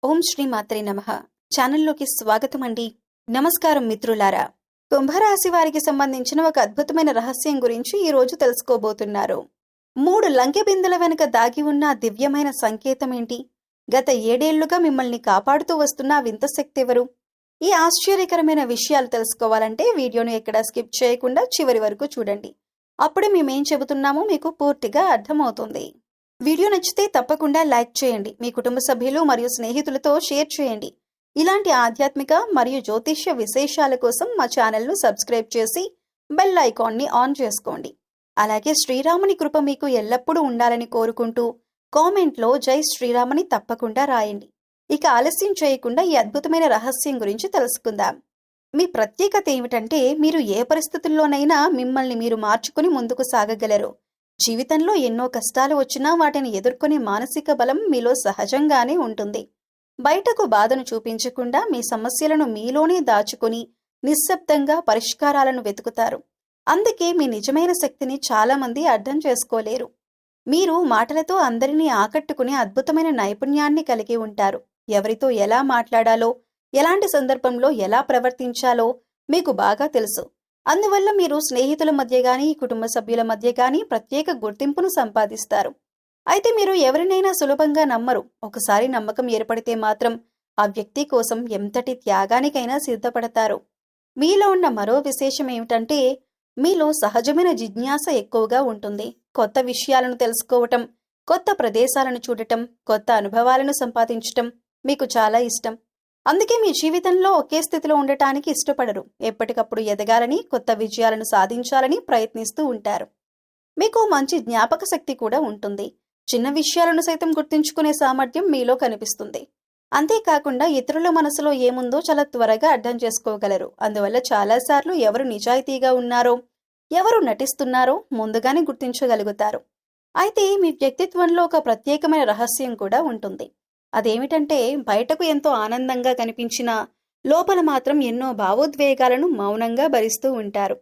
ఓం శ్రీ మాత్రే నమః. ఛానల్లోకి స్వాగతం అండి. నమస్కారం మిత్రులారా. కుంభరాశి వారికి సంబంధించిన ఒక అద్భుతమైన రహస్యం గురించి ఈ రోజు తెలుసుకోబోతున్నారు. 3 లంకె బిందెల వెనుక దాగి ఉన్న దివ్యమైన సంకేతం ఏంటి? గత 7 ఏళ్లుగా మిమ్మల్ని కాపాడుతూ వస్తున్న వింత శక్తి ఎవరు? ఈ ఆశ్చర్యకరమైన విషయాలు తెలుసుకోవాలంటే వీడియోను ఎక్కడా స్కిప్ చేయకుండా చివరి వరకు చూడండి. అప్పుడే మేమేం చెబుతున్నామో మీకు పూర్తిగా అర్థమవుతుంది. వీడియో నచ్చితే తప్పకుండా లైక్ చేయండి. మీ కుటుంబ సభ్యులు మరియు స్నేహితులతో షేర్ చేయండి. ఇలాంటి ఆధ్యాత్మిక మరియు జ్యోతిష్య విశేషాల కోసం మా ఛానల్ను సబ్స్క్రైబ్ చేసి బెల్ ఐకాన్ని ఆన్ చేసుకోండి. అలాగే శ్రీరాముని కృప మీకు ఎల్లప్పుడూ ఉండాలని కోరుకుంటూ కామెంట్లో జై శ్రీరామని తప్పకుండా రాయండి. ఇక ఆలస్యం చేయకుండా ఈ అద్భుతమైన రహస్యం గురించి తెలుసుకుందాం. మీ ప్రత్యేకత ఏమిటంటే మీరు ఏ పరిస్థితుల్లోనైనా మిమ్మల్ని మీరు మార్చుకుని ముందుకు సాగగలరు. జీవితంలో ఎన్నో కష్టాలు వచ్చినా వాటిని ఎదుర్కొనే మానసిక బలం మీలో సహజంగానే ఉంటుంది. బయటకు బాధను చూపించకుండా మీ సమస్యలను మీలోనే దాచుకుని నిశ్శబ్దంగా పరిష్కారాలను వెతుకుతారు. అందుకే మీ నిజమైన శక్తిని చాలామంది అర్థం చేసుకోలేరు. మీరు మాటలతో అందరినీ ఆకట్టుకునే అద్భుతమైన నైపుణ్యాన్ని కలిగి ఉంటారు. ఎవరితో ఎలా మాట్లాడాలో, ఎలాంటి సందర్భంలో ఎలా ప్రవర్తించాలో మీకు బాగా తెలుసు. అందువల్ల మీరు స్నేహితుల మధ్య గానీ, కుటుంబ సభ్యుల మధ్య గానీ ప్రత్యేక గుర్తింపును సంపాదిస్తారు. అయితే మీరు ఎవరినైనా సులభంగా నమ్మరు. ఒకసారి నమ్మకం ఏర్పడితే మాత్రం ఆ వ్యక్తి కోసం ఎంతటి త్యాగానికైనా సిద్ధపడతారు. మీలో ఉన్న మరో విశేషం ఏమిటంటే మీలో సహజమైన జిజ్ఞాస ఎక్కువగా ఉంటుంది. కొత్త విషయాలను తెలుసుకోవటం, కొత్త ప్రదేశాలను చూడటం, కొత్త అనుభవాలను సంపాదించటం మీకు చాలా ఇష్టం. అందుకే మీ జీవితంలో ఒకే స్థితిలో ఉండటానికి ఇష్టపడరు. ఎప్పటికప్పుడు ఎదగాలని, కొత్త విజయాలను సాధించాలని ప్రయత్నిస్తూ ఉంటారు. మీకు మంచి జ్ఞాపక శక్తి కూడా ఉంటుంది. చిన్న విషయాలను సైతం గుర్తుంచుకునే సామర్థ్యం మీలో కనిపిస్తుంది. అంతేకాకుండా ఇతరుల మనసులో ఏముందో చాలా త్వరగా అర్థం చేసుకోగలరు. అందువల్ల చాలాసార్లు ఎవరు నిజాయితీగా ఉన్నారో, ఎవరు నటిస్తున్నారో ముందుగానే గుర్తించగలుగుతారు. అయితే మీ వ్యక్తిత్వంలో ఒక ప్రత్యేకమైన రహస్యం కూడా ఉంటుంది. అదేమిటంటే బయటకు ఎంతో ఆనందంగా కనిపించినా లోపల మాత్రం ఎన్నో భావోద్వేగాలను మౌనంగా భరిస్తూ ఉంటారు.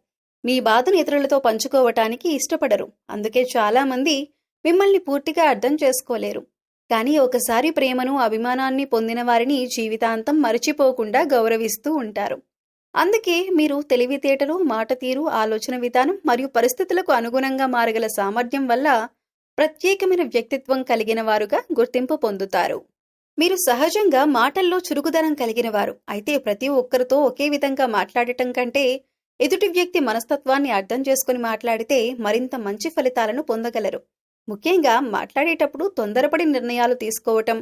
మీ బాధను ఇతరులతో పంచుకోవటానికి ఇష్టపడరు. అందుకే చాలామంది మిమ్మల్ని పూర్తిగా అర్థం చేసుకోలేరు. కానీ ఒకసారి ప్రేమను, అభిమానాన్ని పొందిన వారిని జీవితాంతం మరిచిపోకుండా గౌరవిస్తూ ఉంటారు. అందుకే మీరు తెలివితేటలు, మాట తీరు, ఆలోచన విధానం మరియు పరిస్థితులకు అనుగుణంగా మారగల సామర్థ్యం వల్ల ప్రత్యేకమైన వ్యక్తిత్వం కలిగిన వారుగా గుర్తింపు పొందుతారు. మీరు సహజంగా మాటల్లో చురుకుదనం కలిగిన వారు. అయితే ప్రతి ఒక్కరితో ఒకే విధంగా మాట్లాడటం కంటే ఎదుటి వ్యక్తి మనస్తత్వాన్ని అర్థం చేసుకుని మాట్లాడితే మరింత మంచి ఫలితాలను పొందగలరు. ముఖ్యంగా మాట్లాడేటప్పుడు తొందరపడి నిర్ణయాలు తీసుకోవటం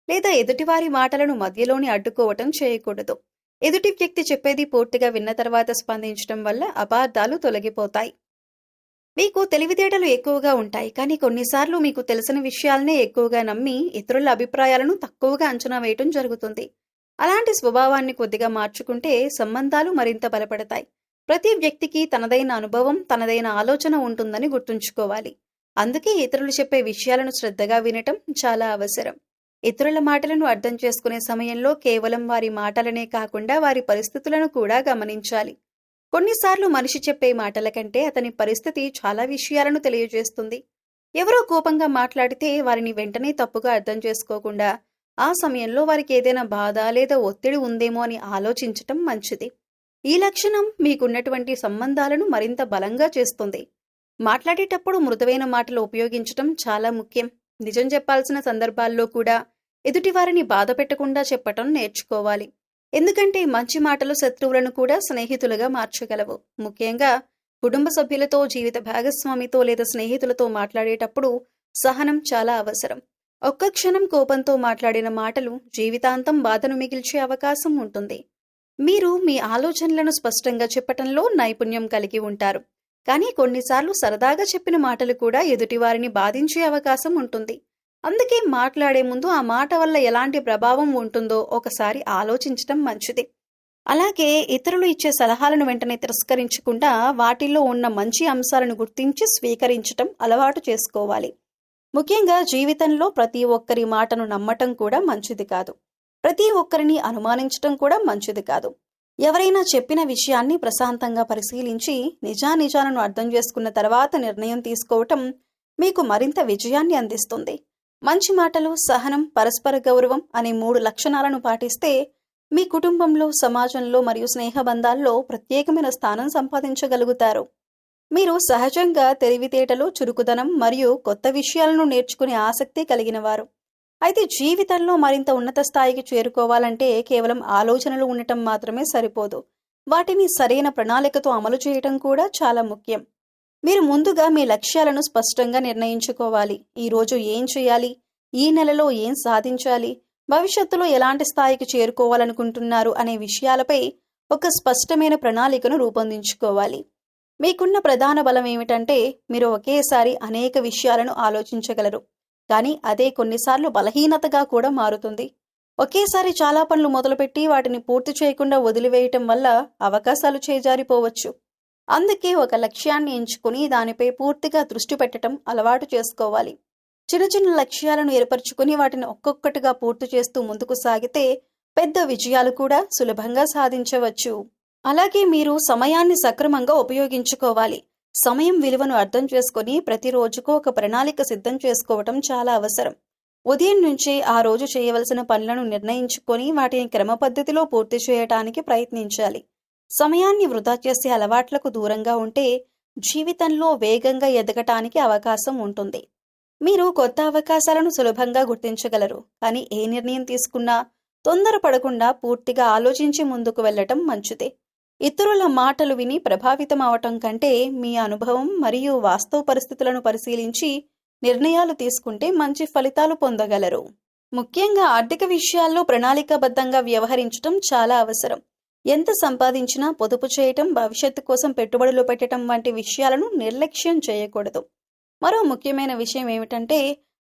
లేదా ఎదుటివారి మాటలను మధ్యలోని అడ్డుకోవటం చేయకూడదు. ఎదుటి వ్యక్తి చెప్పేది పూర్తిగా విన్న తర్వాత స్పందించడం వల్ల అపార్థాలు తొలగిపోతాయి. మీకు తెలివితేటలు ఎక్కువగా ఉంటాయి, కానీ కొన్నిసార్లు మీకు తెలిసిన విషయాలనే ఎక్కువగా నమ్మి ఇతరుల అభిప్రాయాలను తక్కువగా అంచనా వేయటం జరుగుతుంది. అలాంటి స్వభావాన్ని కొద్దిగా మార్చుకుంటే సంబంధాలు మరింత బలపడతాయి. ప్రతి వ్యక్తికి తనదైన అనుభవం, తనదైన ఆలోచన ఉంటుందని గుర్తుంచుకోవాలి. అందుకే ఇతరులు చెప్పే విషయాలను శ్రద్ధగా వినటం చాలా అవసరం. ఇతరుల మాటలను అర్థం చేసుకునే సమయంలో కేవలం వారి మాటలనే కాకుండా వారి పరిస్థితులను కూడా గమనించాలి. కొన్నిసార్లు మనిషి చెప్పే మాటల కంటే అతని పరిస్థితి చాలా విషయాలను తెలియజేస్తుంది. ఎవరో కోపంగా మాట్లాడితే వారిని వెంటనే తప్పుగా అర్థం చేసుకోకుండా ఆ సమయంలో వారికి ఏదైనా బాధ లేదా ఒత్తిడి ఉందేమో అని ఆలోచించటం మంచిది. ఈ లక్షణం మీకున్నటువంటి సంబంధాలను మరింత బలంగా చేస్తుంది. మాట్లాడేటప్పుడు మృదువైన మాటలు ఉపయోగించటం చాలా ముఖ్యం. నిజం చెప్పాల్సిన సందర్భాల్లో కూడా ఎదుటివారిని బాధ పెట్టకుండా చెప్పటం నేర్చుకోవాలి. ఎందుకంటే మంచి మాటలు శత్రువులను కూడా స్నేహితులుగా మార్చగలవు. ముఖ్యంగా కుటుంబ సభ్యులతో, జీవిత భాగస్వామితో లేదా స్నేహితులతో మాట్లాడేటప్పుడు సహనం చాలా అవసరం. ఒక్క క్షణం కోపంతో మాట్లాడిన మాటలు జీవితాంతం బాధను మిగిల్చే అవకాశం ఉంటుంది. మీరు మీ ఆలోచనలను స్పష్టంగా చెప్పటంలో నైపుణ్యం కలిగి ఉంటారు. కానీ కొన్నిసార్లు సరదాగా చెప్పిన మాటలు కూడా ఎదుటివారిని బాధించే అవకాశం ఉంటుంది. అందుకే మాట్లాడే ముందు ఆ మాట వల్ల ఎలాంటి ప్రభావం ఉంటుందో ఒకసారి ఆలోచించటం మంచిది. అలాగే ఇతరులు ఇచ్చే సలహాలను వెంటనే తిరస్కరించకుండా వాటిల్లో ఉన్న మంచి అంశాలను గుర్తించి స్వీకరించటం అలవాటు చేసుకోవాలి. ముఖ్యంగా జీవితంలో ప్రతి ఒక్కరి మాటను నమ్మటం కూడా మంచిది కాదు. ప్రతి ఒక్కరిని అనుమానించటం కూడా మంచిది కాదు. ఎవరైనా చెప్పిన విషయాన్ని ప్రశాంతంగా పరిశీలించి నిజానిజాలను అర్థం చేసుకున్న తర్వాత నిర్ణయం తీసుకోవటం మీకు మరింత విజయాన్ని అందిస్తుంది. మంచి మాటలు, సహనం, పరస్పర గౌరవం అనే 3 లక్షణాలను పాటిస్తే మీ కుటుంబంలో, సమాజంలో మరియు స్నేహబంధాల్లో ప్రత్యేకమైన స్థానం సంపాదించగలుగుతారు. మీరు సహజంగా తెలివితేటలు, చురుకుదనం మరియు కొత్త విషయాలను నేర్చుకునే ఆసక్తి కలిగినవారు. అయితే జీవితంలో మరింత ఉన్నత స్థాయికి చేరుకోవాలంటే కేవలం ఆలోచనలు ఉండటం మాత్రమే సరిపోదు. వాటిని సరైన ప్రణాళికతో అమలు చేయటం కూడా చాలా ముఖ్యం. మీరు ముందుగా మీ లక్ష్యాలను స్పష్టంగా నిర్ణయించుకోవాలి. ఈరోజు ఏం చేయాలి, ఈ నెలలో ఏం సాధించాలి, భవిష్యత్తులో ఎలాంటి స్థాయికి చేరుకోవాలనుకుంటున్నారు అనే విషయాలపై ఒక స్పష్టమైన ప్రణాళికను రూపొందించుకోవాలి. మీకున్న ప్రధాన బలం ఏమిటంటే మీరు ఒకేసారి అనేక విషయాలను ఆలోచించగలరు. కానీ అదే కొన్నిసార్లు బలహీనతగా కూడా మారుతుంది. ఒకేసారి చాలా పనులు మొదలుపెట్టి వాటిని పూర్తి చేయకుండా వదిలివేయటం వల్ల అవకాశాలు చేజారిపోవచ్చు. అందుకే ఒక లక్ష్యాన్ని ఎంచుకుని దానిపై పూర్తిగా దృష్టి పెట్టడం అలవాటు చేసుకోవాలి. చిన్న చిన్న లక్ష్యాలను ఏర్పరచుకుని వాటిని ఒక్కొక్కటిగా పూర్తి చేస్తూ ముందుకు సాగితే పెద్ద విజయాలు కూడా సులభంగా సాధించవచ్చు. అలాగే మీరు సమయాన్ని సక్రమంగా ఉపయోగించుకోవాలి. సమయం విలువను అర్థం చేసుకుని ప్రతి రోజుకు ఒక ప్రణాళిక సిద్ధం చేసుకోవటం చాలా అవసరం. ఉదయం నుంచే ఆ రోజు చేయవలసిన పనులను నిర్ణయించుకొని వాటిని క్రమపద్ధతిలో పూర్తి చేయటానికి ప్రయత్నించాలి. సమయాన్ని వృధా చేసే అలవాట్లకు దూరంగా ఉంటే జీవితంలో వేగంగా ఎదగటానికి అవకాశం ఉంటుంది. మీరు కొత్త అవకాశాలను సులభంగా గుర్తించగలరు. కానీ ఏ నిర్ణయం తీసుకున్నా తొందరపడకుండా పూర్తిగా ఆలోచించి ముందుకు వెళ్లటం మంచిదే. ఇతరుల మాటలు విని ప్రభావితం అవటం కంటే మీ అనుభవం మరియు వాస్తవ పరిస్థితులను పరిశీలించి నిర్ణయాలు తీసుకుంటే మంచి ఫలితాలు పొందగలరు. ముఖ్యంగా ఆర్థిక విషయాల్లో ప్రణాళికాబద్ధంగా వ్యవహరించడం చాలా అవసరం. ఎంత సంపాదించినా పొదుపు చేయటం, భవిష్యత్తు కోసం పెట్టుబడులు పెట్టడం వంటి విషయాలను నిర్లక్ష్యం చేయకూడదు. మరో ముఖ్యమైన విషయం ఏమిటంటే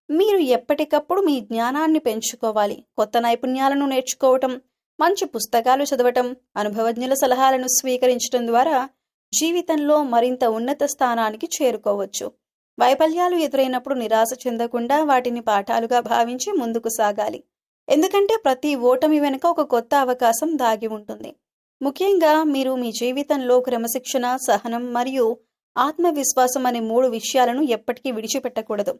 మీరు ఎప్పటికప్పుడు మీ జ్ఞానాన్ని పెంచుకోవాలి. కొత్త నైపుణ్యాలను నేర్చుకోవటం, మంచి పుస్తకాలు చదవటం, అనుభవజ్ఞుల సలహాలను స్వీకరించడం ద్వారా జీవితంలో మరింత ఉన్నత స్థానానికి చేరుకోవచ్చు. వైఫల్యాలు ఎదురైనప్పుడు నిరాశ చెందకుండా వాటిని పాఠాలుగా భావించి ముందుకు సాగాలి. ఎందుకంటే ప్రతి ఓటమి వెనుక ఒక కొత్త అవకాశం దాగి ఉంటుంది. ముఖ్యంగా మీరు మీ జీవితంలో క్రమశిక్షణ, సహనం మరియు ఆత్మవిశ్వాసం అనే 3 విషయాలను ఎప్పటికీ విడిచిపెట్టకూడదు.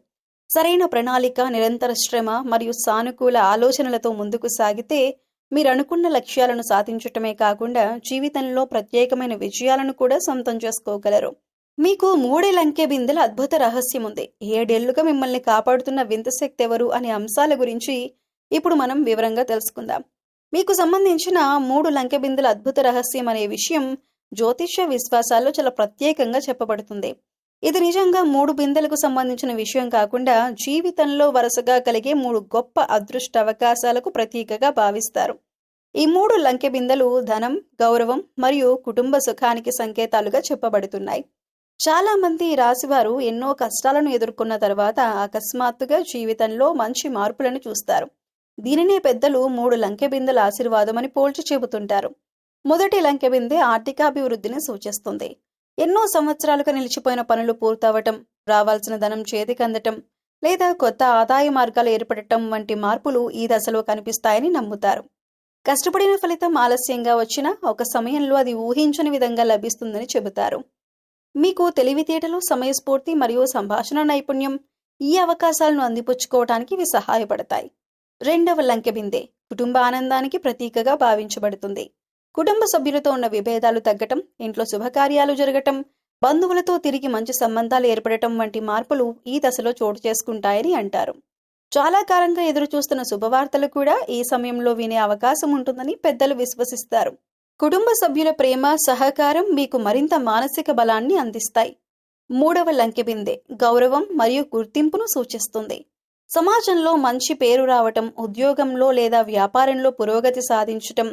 సరైన ప్రణాళిక, నిరంతర శ్రమ మరియు సానుకూల ఆలోచనలతో ముందుకు సాగితే మీరు అనుకున్న లక్ష్యాలను సాధించటమే కాకుండా జీవితంలో ప్రత్యేకమైన విజయాలను కూడా సొంతం చేసుకోగలరు. మీకు 3 లంకె బిందెల అద్భుత రహస్యం ఉంది. 7 ఏళ్లుగా మిమ్మల్ని కాపాడుతున్న వింత శక్తి ఎవరు అనే అంశాల గురించి ఇప్పుడు మనం వివరంగా తెలుసుకుందాం. మీకు సంబంధించిన 3 లంకె బిందెల అద్భుత రహస్యం అనే విషయం జ్యోతిష్య విశ్వాసాల్లో చాలా ప్రత్యేకంగా చెప్పబడుతుంది. ఇది నిజంగా 3 బిందెలకు సంబంధించిన విషయం కాకుండా జీవితంలో వరుసగా కలిగే 3 గొప్ప అదృష్ట అవకాశాలకు ప్రతీకగా భావిస్తారు. ఈ 3 లంకె బిందెలు ధనం, గౌరవం మరియు కుటుంబ సుఖానికి సంకేతాలుగా చెప్పబడుతున్నాయి. చాలా మంది రాశివారు ఎన్నో కష్టాలను ఎదుర్కొన్న తర్వాత అకస్మాత్తుగా జీవితంలో మంచి మార్పులను చూస్తారు. దీనినే పెద్దలు 3 లంకె బిందెల ఆశీర్వాదం అని పోల్చి చెబుతుంటారు. మొదటి లంకె బిందె ఆర్థికాభివృద్ధిని సూచిస్తుంది. ఎన్నో సంవత్సరాలుగా నిలిచిపోయిన పనులు పూర్తవటం, రావాల్సిన ధనం చేతికందటం లేదా కొత్త ఆదాయ మార్గాలు ఏర్పడటం వంటి మార్పులు ఈ దశలో కనిపిస్తాయని నమ్ముతారు. కష్టపడిన ఫలితం ఆలస్యంగా వచ్చినా ఒక సమయంలో అది ఊహించని విధంగా లభిస్తుందని చెబుతారు. మీకు తెలివితేటలు, సమయస్ఫూర్తి మరియు సంభాషణ నైపుణ్యం ఈ అవకాశాలను అందిపుచ్చుకోవటానికి ఇవి సహాయపడతాయి. రెండవ లంకె బిందె కుటుంబ ఆనందానికి ప్రతీకగా భావించబడుతుంది. కుటుంబ సభ్యులతో ఉన్న విభేదాలు తగ్గటం, ఇంట్లో శుభకార్యాలు జరగటం, బంధువులతో తిరిగి మంచి సంబంధాలు ఏర్పడటం వంటి మార్పులు ఈ దశలో చోటు చేసుకుంటాయని అంటారు. చాలా కాలంగా ఎదురుచూస్తున్న శుభవార్తలు కూడా ఈ సమయంలో వినే అవకాశం ఉంటుందని పెద్దలు విశ్వసిస్తారు. కుటుంబ సభ్యుల ప్రేమ, సహకారం మీకు మరింత మానసిక బలాన్ని అందిస్తాయి. మూడవ లంకె బిందె గౌరవం మరియు గుర్తింపును సూచిస్తుంది. సమాజంలో మంచి పేరు రావటం, ఉద్యోగంలో లేదా వ్యాపారంలో పురోగతి సాధించటం,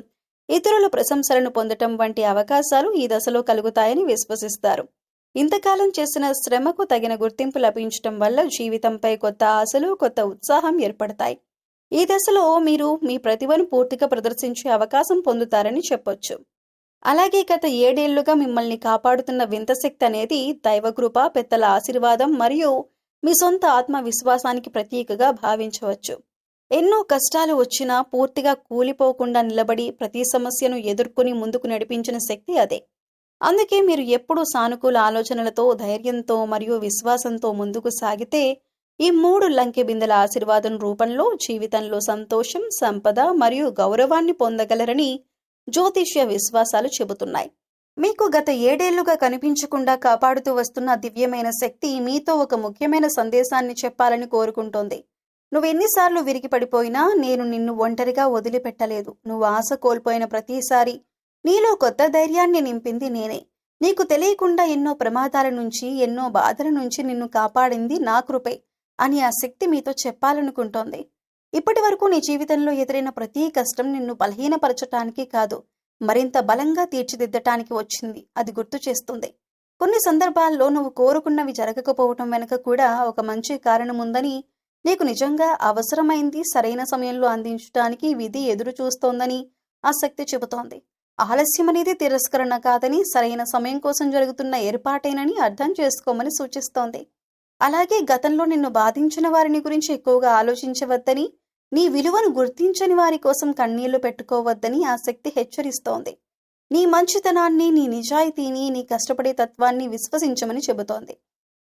ఇతరుల ప్రశంసలను పొందటం వంటి అవకాశాలు ఈ దశలో కలుగుతాయని విశ్వసిస్తారు. ఇంతకాలం చేసిన శ్రమకు తగిన గుర్తింపు లభించటం వల్ల జీవితంపై కొత్త ఆశలు, కొత్త ఉత్సాహం ఏర్పడతాయి. ఈ దశలో మీరు మీ ప్రతిభను పూర్తిగా ప్రదర్శించే అవకాశం పొందుతారని చెప్పొచ్చు. అలాగే గత 7 ఏళ్లుగా మిమ్మల్ని కాపాడుతున్న వింత శక్తి అనేది దైవకృప, పెద్దల ఆశీర్వాదం మరియు మీ సొంత ఆత్మవిశ్వాసానికి ప్రతీకగా భావించవచ్చు. ఎన్నో కష్టాలు వచ్చినా పూర్తిగా కూలిపోకుండా నిలబడి ప్రతి సమస్యను ఎదుర్కొని ముందుకు నడిపించిన శక్తి అదే. అందుకే మీరు ఎప్పుడూ సానుకూల ఆలోచనలతో, ధైర్యంతో మరియు విశ్వాసంతో ముందుకు సాగితే ఈ 3 లంకె బిందెల ఆశీర్వాదం రూపంలో జీవితంలో సంతోషం, సంపద మరియు గౌరవాన్ని పొందగలరని జ్యోతిష్య విశ్వాసాలు చెబుతున్నాయి. మీకు గత 7 ఏళ్లుగా కనిపించకుండా కాపాడుతూ వస్తున్న దివ్యమైన శక్తి మీతో ఒక ముఖ్యమైన సందేశాన్ని చెప్పాలని కోరుకుంటోంది. నువ్వెన్నిసార్లు విరిగి పడిపోయినా నేను నిన్ను ఒంటరిగా వదిలిపెట్టలేదు. నువ్వు ఆశ కోల్పోయిన ప్రతిసారి నీలో కొత్త ధైర్యాన్ని నింపింది నేనే. నీకు తెలియకుండా ఎన్నో ప్రమాదాల నుంచి, ఎన్నో బాధల నుంచి నిన్ను కాపాడింది నా కృపే అని ఆ శక్తి మీతో చెప్పాలనుకుంటోంది. ఇప్పటి వరకు నీ జీవితంలో ఎదురైన ప్రతి కష్టం నిన్ను బలహీనపరచటానికి కాదు, మరింత బలంగా తీర్చిదిద్దటానికి వచ్చింది. అది గుర్తు చేస్తుంది. కొన్ని సందర్భాల్లో నువ్వు కోరుకున్నవి జరగకపోవటం వెనుక కూడా ఒక మంచి కారణం ఉందని, నీకు నిజంగా అవసరమైంది సరైన సమయంలో అందించడానికి విధి ఎదురు చూస్తోందని ఆ శక్తి చెబుతోంది. ఆలస్యం అనేది తిరస్కరణ కాదని, సరైన సమయం కోసం జరుగుతున్న ఏర్పాటేనని అర్థం చేసుకోమని సూచిస్తోంది. అలాగే గతంలో నిన్ను బాధించిన వారిని గురించి ఎక్కువగా ఆలోచించవద్దని, నీ విలువను గుర్తించని వారి కోసం కన్నీళ్లు పెట్టుకోవద్దని ఆ శక్తి హెచ్చరిస్తోంది. నీ మంచితనాన్ని, నీ నిజాయితీని, నీ కష్టపడే తత్వాన్ని విశ్వసించమని చెబుతోంది.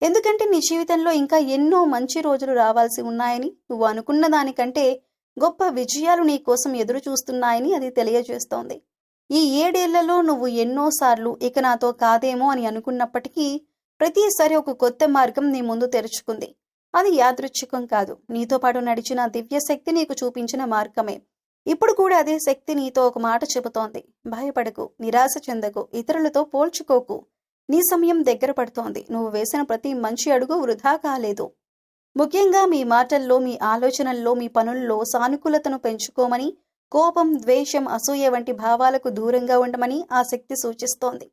ఎందుకంటే నీ జీవితంలో ఇంకా ఎన్నో మంచి రోజులు రావాల్సి ఉన్నాయని, నువ్వు అనుకున్న దానికంటే గొప్ప విజయాలు నీ కోసం ఎదురు చూస్తున్నాయని అది తెలియజేస్తోంది. ఈ 7 ఏళ్లలో నువ్వు ఎన్నోసార్లు ఇక నాతో కాదేమో అని అనుకున్నప్పటికీ ప్రతిసారి ఒక కొత్త మార్గం నీ ముందు తెరుచుకుంది. అది యాదృచ్ఛికం కాదు, నీతో పాటు నడిచిన దివ్యశక్తి నీకు చూపించిన మార్గమే. ఇప్పుడు కూడా అదే శక్తి నీతో ఒక మాట చెబుతోంది. భయపడకు, నిరాశ చెందకు, ఇతరులతో పోల్చుకోకు. నీ సమయం దగ్గర పడుతోంది. నువ్వు వేసిన ప్రతి మంచి అడుగు వృధా కాలేదు. ముఖ్యంగా మీ మాటల్లో, మీ ఆలోచనల్లో, మీ పనుల్లో సానుకూలతను పెంచుకోమని, కోపం, ద్వేషం, అసూయ వంటి భావాలకు దూరంగా ఉండమని ఆ శక్తి సూచిస్తోంది.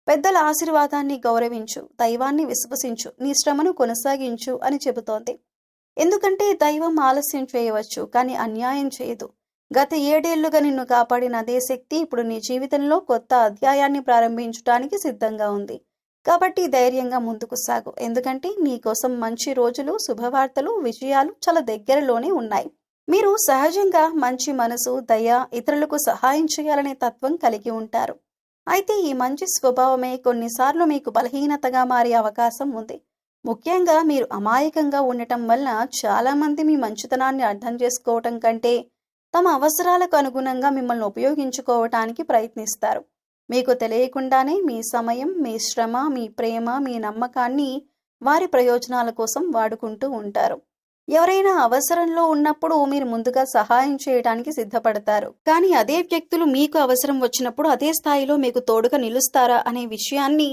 పెద్దల ఆశీర్వాదాన్ని గౌరవించు, దైవాన్ని విశ్వసించు, నీ శ్రమను కొనసాగించు అని చెబుతోంది. ఎందుకంటే దైవం ఆలస్యం చేయవచ్చు, కానీ అన్యాయం చేయదు. గత 7 ఏళ్లుగా నిన్ను కాపాడిన అదే శక్తి ఇప్పుడు నీ జీవితంలో కొత్త అధ్యాయాన్ని ప్రారంభించడానికి సిద్ధంగా ఉంది. కాబట్టి ధైర్యంగా ముందుకు సాగు. ఎందుకంటే నీ కోసం మంచి రోజులు, శుభవార్తలు, విజయాలు చాలా దగ్గరలోనే ఉన్నాయి. మీరు సహజంగా మంచి మనసు, దయ, ఇతరులకు సహాయం చేయాలనే తత్వం కలిగి ఉంటారు. అయితే ఈ మంచి స్వభావమే కొన్నిసార్లు మీకు బలహీనతగా మారే అవకాశం ఉంది. ముఖ్యంగా మీరు అమాయకంగా ఉండటం వల్ల చాలామంది మీ మంచితనాన్ని అర్థం చేసుకోవటం కంటే తమ అవసరాలకు అనుగుణంగా మిమ్మల్ని ఉపయోగించుకోవటానికి ప్రయత్నిస్తారు. మీకు తెలియకుండానే మీ సమయం, మీ శ్రమ, మీ ప్రేమ, మీ నమ్మకాన్ని వారి ప్రయోజనాల కోసం వాడుకుంటూ ఉంటారు. ఎవరైనా అవసరంలో ఉన్నప్పుడు మీరు ముందుగా సహాయం చేయడానికి సిద్ధపడతారు. కానీ అదే వ్యక్తులు మీకు అవసరం వచ్చినప్పుడు అదే స్థాయిలో మీకు తోడుగా నిలుస్తారా అనే విషయాన్ని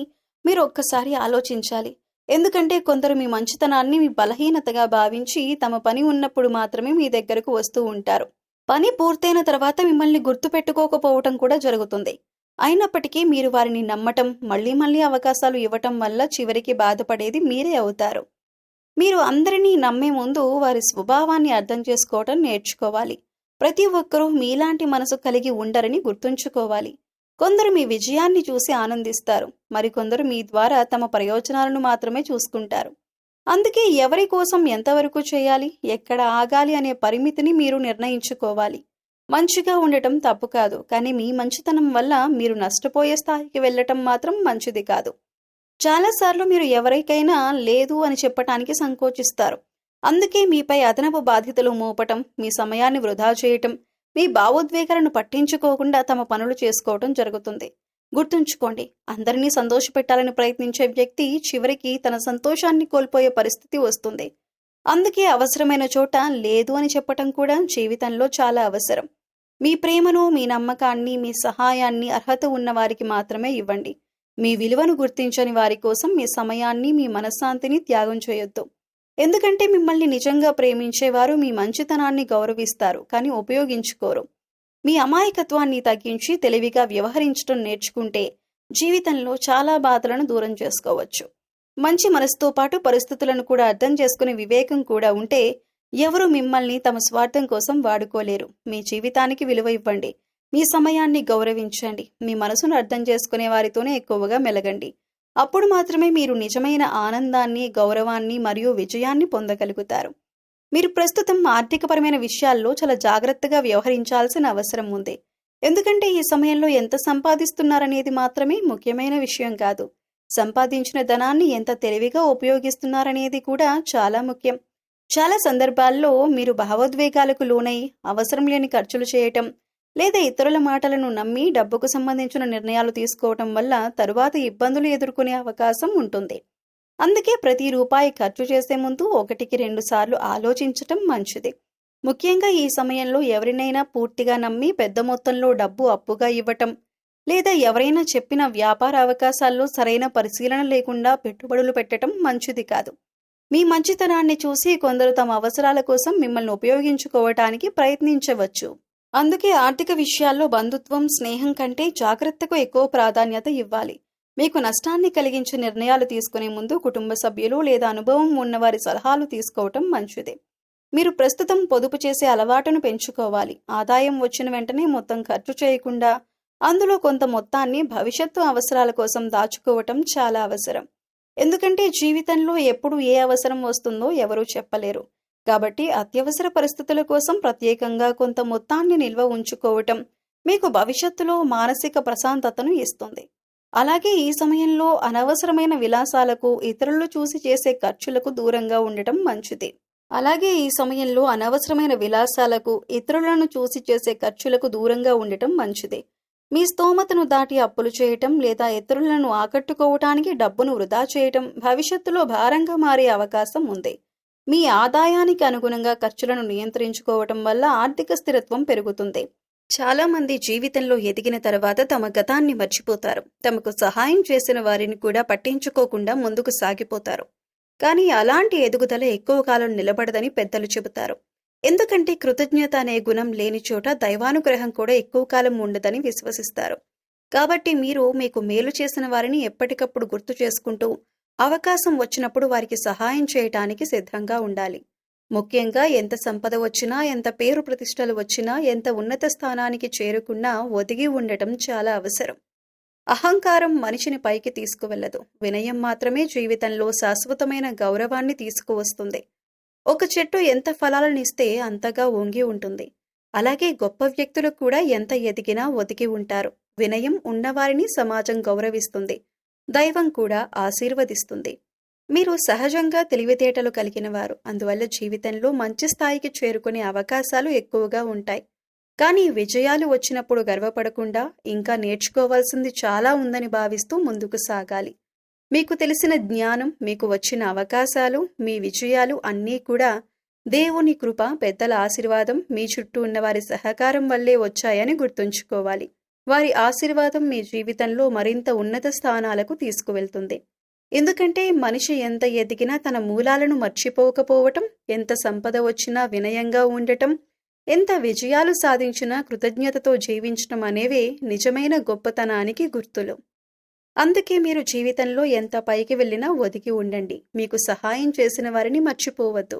మీరు ఒక్కసారి ఆలోచించాలి. ఎందుకంటే కొందరు మీ మంచితనాన్ని మీ బలహీనతగా భావించి తమ పని ఉన్నప్పుడు మాత్రమే మీ దగ్గరకు వస్తూ ఉంటారు. పని పూర్తయిన తర్వాత మిమ్మల్ని గుర్తుపెట్టుకోకపోవటం కూడా జరుగుతుంది. అయినప్పటికీ మీరు వారిని నమ్మటం, మళ్లీ అవకాశాలు ఇవ్వటం వల్ల చివరికి బాధపడేది మీరే అవుతారు. మీరు అందరినీ నమ్మే ముందు వారి స్వభావాన్ని అర్థం చేసుకోవటం నేర్చుకోవాలి. ప్రతి ఒక్కరూ మీలాంటి మనసు కలిగి ఉండరని గుర్తుంచుకోవాలి. కొందరు మీ విజయాన్ని చూసి ఆనందిస్తారు, మరికొందరు మీ ద్వారా తమ ప్రయోజనాలను మాత్రమే చూసుకుంటారు. అందుకే ఎవరి కోసం ఎంతవరకు చేయాలి, ఎక్కడ ఆగాలి అనే పరిమితిని మీరు నిర్ణయించుకోవాలి. మంచిగా ఉండటం తప్పు కాదు, కానీ మీ మంచితనం వల్ల మీరు నష్టపోయే స్థాయికి వెళ్ళటం మాత్రం మంచిది కాదు. చాలాసార్లు మీరు ఎవరికైనా లేదు అని చెప్పటానికి సంకోచిస్తారు. అందుకే మీపై అదనపు బాధ్యతలు మోపటం, మీ సమయాన్ని వృధా చేయటం, మీ భావోద్వేగాలను పట్టించుకోకుండా తమ పనులు చేసుకోవటం జరుగుతుంది. గుర్తుంచుకోండి, అందరినీ సంతోషపెట్టాలని ప్రయత్నించే వ్యక్తి చివరికి తన సంతోషాన్ని కోల్పోయే పరిస్థితి వస్తుంది. అందుకే అవసరమైన చోట లేదు అని చెప్పటం కూడా జీవితంలో చాలా అవసరం. మీ ప్రేమను, మీ నమ్మకాన్ని, మీ సహాయాన్ని అర్హత ఉన్న వారికి మాత్రమే ఇవ్వండి. మీ విలువను గుర్తించని వారి కోసం మీ సమయాన్ని, మీ మనశ్శాంతిని త్యాగం చేయొద్దు. ఎందుకంటే మిమ్మల్ని నిజంగా ప్రేమించేవారు మీ మంచితనాన్ని గౌరవిస్తారు, కానీ ఉపయోగించుకోరు. మీ అమాయకత్వాన్ని తగ్గించి తెలివిగా వ్యవహరించడం నేర్చుకుంటే జీవితంలో చాలా బాధలను దూరం చేసుకోవచ్చు. మంచి మనసుతో పాటు పరిస్థితులను కూడా అర్థం చేసుకునే వివేకం కూడా ఉంటే ఎవరు మిమ్మల్ని తమ స్వార్థం కోసం వాడుకోలేరు. మీ జీవితానికి విలువ ఇవ్వండి. మీ సమయాన్ని గౌరవించండి. మీ మనసును అర్థం చేసుకునే వారితోనే ఎక్కువగా మెలగండి. అప్పుడు మాత్రమే మీరు నిజమైన ఆనందాన్ని, గౌరవాన్ని మరియు విజయాన్ని పొందగలుగుతారు. మీరు ప్రస్తుతం ఆర్థికపరమైన విషయాల్లో చాలా జాగ్రత్తగా వ్యవహరించాల్సిన అవసరం ఉంది. ఎందుకంటే ఈ సమయంలో ఎంత సంపాదిస్తున్నారనేది మాత్రమే ముఖ్యమైన విషయం కాదు. సంపాదించిన ధనాన్ని ఎంత తెలివిగా ఉపయోగిస్తున్నారనేది కూడా చాలా ముఖ్యం. చాలా సందర్భాల్లో మీరు భావోద్వేగాలకు లోనై అవసరం లేని ఖర్చులు చేయటం లేదా ఇతరుల మాటలను నమ్మి డబ్బుకు సంబంధించిన నిర్ణయాలు తీసుకోవటం వల్ల తరువాత ఇబ్బందులు ఎదుర్కొనే అవకాశం ఉంటుంది. అందుకే ప్రతి రూపాయి ఖర్చు చేసే ముందు 1-2 సార్లు ఆలోచించటం మంచిది. ముఖ్యంగా ఈ సమయంలో ఎవరినైనా పూర్తిగా నమ్మి పెద్ద మొత్తంలో డబ్బు అప్పుగా ఇవ్వటం లేదా ఎవరైనా చెప్పిన వ్యాపార అవకాశాల్లో సరైన పరిశీలన లేకుండా పెట్టుబడులు పెట్టడం మంచిది కాదు. మీ మంచితనాన్ని చూసి కొందరు తమ అవసరాల కోసం మిమ్మల్ని ఉపయోగించుకోవటానికి ప్రయత్నించవచ్చు. అందుకే ఆర్థిక విషయాల్లో బంధుత్వం, స్నేహం కంటే జాగ్రత్తకు ఎక్కువ ప్రాధాన్యత ఇవ్వాలి. మీకు నష్టాన్ని కలిగించే నిర్ణయాలు తీసుకునే ముందు కుటుంబ సభ్యులు లేదా అనుభవం ఉన్నవారి సలహాలు తీసుకోవటం మంచిది. మీరు ప్రస్తుతం పొదుపు చేసే అలవాటును పెంచుకోవాలి. ఆదాయం వచ్చిన వెంటనే మొత్తం ఖర్చు చేయకుండా అందులో కొంత మొత్తాన్ని భవిష్యత్తు అవసరాల కోసం దాచుకోవటం చాలా అవసరం. ఎందుకంటే జీవితంలో ఎప్పుడు ఏ అవసరం వస్తుందో ఎవరూ చెప్పలేరు. కాబట్టి అత్యవసర పరిస్థితుల కోసం ప్రత్యేకంగా కొంత మొత్తాన్ని నిల్వ ఉంచుకోవటం మీకు భవిష్యత్తులో మానసిక ప్రశాంతతను ఇస్తుంది. అలాగే ఈ సమయంలో అనవసరమైన విలాసాలకు, ఇతరులు చూసి చేసే ఖర్చులకు దూరంగా ఉండటం మంచిది. ఇతరులను చూసి చేసే ఖర్చులకు దూరంగా ఉండటం మంచిది. మీ స్తోమతను దాటి అప్పులు చేయటం లేదా ఇతరులను ఆకట్టుకోవటానికి డబ్బును వృధా చేయటం భవిష్యత్తులో భారంగా మారే అవకాశం ఉంది. మీ ఆదాయానికి అనుగుణంగా ఖర్చులను నియంత్రించుకోవటం వల్ల ఆర్థిక స్థిరత్వం పెరుగుతుంది. చాలా మంది జీవితంలో ఎదిగిన తర్వాత తమ గతాన్ని మర్చిపోతారు. తమకు సహాయం చేసిన వారిని కూడా పట్టించుకోకుండా ముందుకు సాగిపోతారు. కానీ అలాంటి ఎదుగుదల ఎక్కువ కాలం నిలబడదని పెద్దలు చెబుతారు. ఎందుకంటే కృతజ్ఞత అనే గుణం లేని చోట దైవానుగ్రహం కూడా ఎక్కువ కాలం ఉండదని విశ్వసిస్తారు. కాబట్టి మీరు మీకు మేలు చేసిన వారిని ఎప్పటికప్పుడు గుర్తు చేసుకుంటూ అవకాశం వచ్చినప్పుడు వారికి సహాయం చేయటానికి సిద్ధంగా ఉండాలి. ముఖ్యంగా ఎంత సంపద వచ్చినా, ఎంత పేరు ప్రతిష్టలు వచ్చినా, ఎంత ఉన్నత స్థానానికి చేరుకున్నా ఒదిగి ఉండటం చాలా అవసరం. అహంకారం మనిషిని పైకి తీసుకువెళ్లదు. వినయం మాత్రమే జీవితంలో శాశ్వతమైన గౌరవాన్ని తీసుకువస్తుంది. ఒక చెట్టు ఎంత ఫలాలనిస్తే అంతగా వంగి ఉంటుంది. అలాగే గొప్ప వ్యక్తులు కూడా ఎంత ఎదిగినా ఒదిగి ఉంటారు. వినయం ఉన్నవారిని సమాజం గౌరవిస్తుంది. దైవం కూడా ఆశీర్వదిస్తుంది. మీరు సహజంగా తెలివితేటలు కలిగిన వారు. అందువల్ల జీవితంలో మంచి స్థాయికి చేరుకునే అవకాశాలు ఎక్కువగా ఉంటాయి. కానీ విజయాలు వచ్చినప్పుడు గర్వపడకుండా ఇంకా నేర్చుకోవాల్సింది చాలా ఉందని భావిస్తూ ముందుకు సాగాలి. మీకు తెలిసిన జ్ఞానం, మీకు వచ్చిన అవకాశాలు, మీ విజయాలు అన్నీ కూడా దేవుని కృప, పెద్దల ఆశీర్వాదం, మీ చుట్టూ ఉన్న వారి సహకారం వల్లే వచ్చాయని గుర్తుంచుకోవాలి. వారి ఆశీర్వాదం మీ జీవితంలో మరింత ఉన్నత స్థానాలకు తీసుకువెళ్తుంది. ఎందుకంటే మనిషి ఎంత ఎదిగినా తన మూలాలను మర్చిపోకపోవటం, ఎంత సంపద వచ్చినా వినయంగా ఉండటం, ఎంత విజయాలు సాధించినా కృతజ్ఞతతో జీవించటం అనేవే నిజమైన గొప్పతనానికి గుర్తులు. అందుకే మీరు జీవితంలో ఎంత పైకి వెళ్ళినా ఒదిగి ఉండండి. మీకు సహాయం చేసిన వారిని మర్చిపోవద్దు.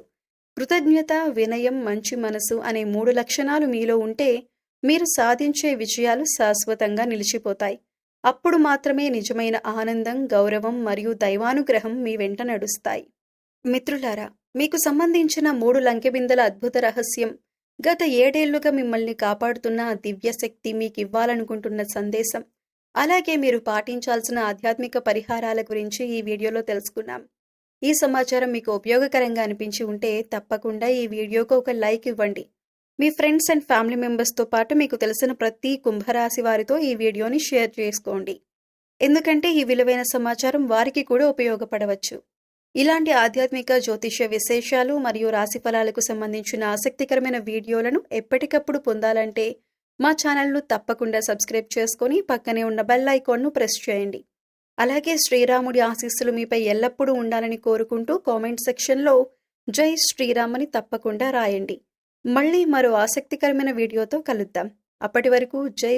కృతజ్ఞత, వినయం, మంచి మనసు అనే 3 లక్షణాలు మీలో ఉంటే మీరు సాధించే విజయాలు శాశ్వతంగా నిలిచిపోతాయి. అప్పుడు మాత్రమే నిజమైన ఆనందం, గౌరవం మరియు దైవానుగ్రహం మీ వెంట నడుస్తాయి. మిత్రులారా, మీకు సంబంధించిన 3 లంకెబిందెల అద్భుత రహస్యం, గత 7 ఏళ్లుగా మిమ్మల్ని కాపాడుతున్న దివ్యశక్తి మీకు ఇవ్వాలనుకుంటున్న సందేశం, అలాగే మీరు పాటించాల్సిన ఆధ్యాత్మిక పరిహారాల గురించి ఈ వీడియోలో తెలుసుకున్నాం. ఈ సమాచారం మీకు ఉపయోగకరంగా అనిపించి ఉంటే తప్పకుండా ఈ వీడియోకు ఒక లైక్ ఇవ్వండి. మీ ఫ్రెండ్స్ అండ్ ఫ్యామిలీ మెంబర్స్తో పాటు మీకు తెలిసిన ప్రతి కుంభరాశి వారితో ఈ వీడియోని షేర్ చేసుకోండి. ఎందుకంటే ఈ విలువైన సమాచారం వారికి కూడా ఉపయోగపడవచ్చు. ఇలాంటి ఆధ్యాత్మిక జ్యోతిష్య విశేషాలు మరియు రాశి ఫలాలకు సంబంధించిన ఆసక్తికరమైన వీడియోలను ఎప్పటికప్పుడు పొందాలంటే మా ఛానల్ను తప్పకుండా సబ్స్క్రైబ్ చేసుకొని పక్కనే ఉన్న బెల్ ఐకాన్ను ప్రెస్ చేయండి. అలాగే శ్రీరాముడి ఆశీస్సులు మీపై ఎల్లప్పుడూ ఉండాలని కోరుకుంటూ కామెంట్ సెక్షన్లో జై శ్రీరామ్ అని తప్పకుండా రాయండి. మళ్ళీ మరో ఆసక్తికరమైన వీడియోతో కలుద్దాం. అప్పటి వరకు జై